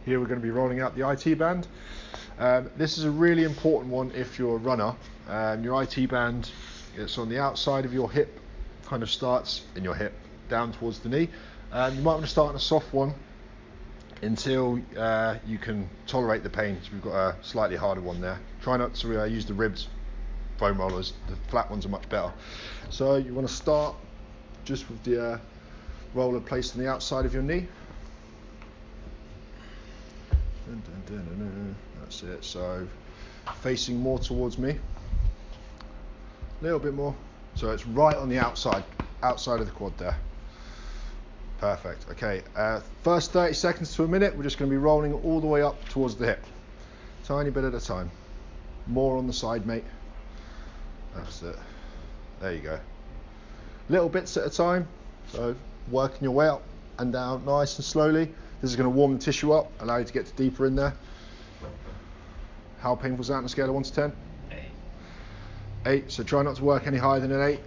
Here we're going to be rolling out the IT band. This is a really important one if you're a runner. Your IT band, it's on the outside of your hip, kind of starts in your hip down towards the knee. You might want to start on a soft one until you can tolerate the pain. So we've got a slightly harder one there. Try not to use the ribbed foam rollers, the flat ones are much better. So you want to start just with the roller placed on the outside of your knee. That's it. So facing more towards me. A little bit more. So it's right on the outside of the quad there. Perfect. Okay. First 30 seconds to a minute, we're just going to be rolling all the way up towards the hip. Tiny bit at a time. More on the side, mate. That's it. There you go. Little bits at a time. So working your way up and down nice and slowly. This is going to warm the tissue up, allow you to get deeper in there. How painful is that on a scale of 1 to 10? 8. So try not to work any higher than an 8.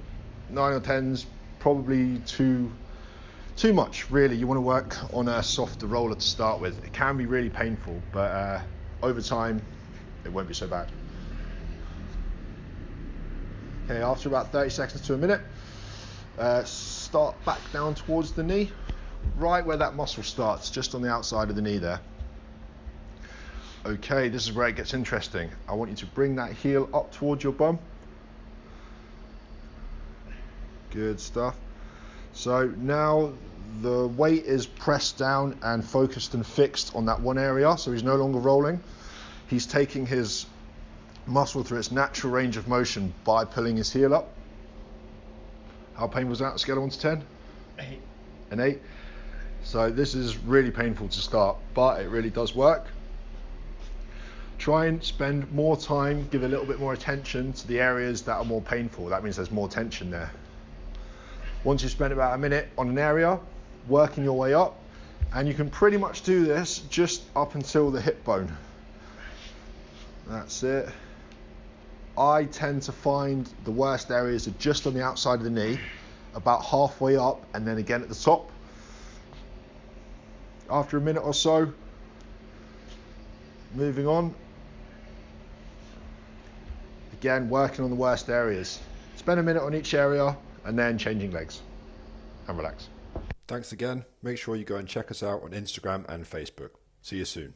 9 or 10's probably too much, really. You want to work on a softer roller to start with. It can be really painful, but over time, it won't be so bad. Okay, after about 30 seconds to a minute, start back down towards the knee, right where that muscle starts, just on the outside of the knee there. Okay, this is where it gets interesting. I want you to bring that heel up towards your bum. Good stuff. So now the weight is pressed down and focused and fixed on that one area, so he's no longer rolling. He's taking his muscle through its natural range of motion by pulling his heel up. How painful was that on a scale of 1 to 10? 8. An 8. So this is really painful to start, but it really does work. Try and spend more time, give a little bit more attention to the areas that are more painful. That means there's more tension there. Once you've spent about a minute on an area, working your way up, and you can pretty much do this just up until the hip bone. That's it. I tend to find the worst areas are just on the outside of the knee, about halfway up, and then again at the top. After a minute or so, moving on. Again, working on the worst areas. Spend a minute on each area, and then changing legs, and relax. Thanks again. Make sure you go and check us out on Instagram and Facebook. See you soon.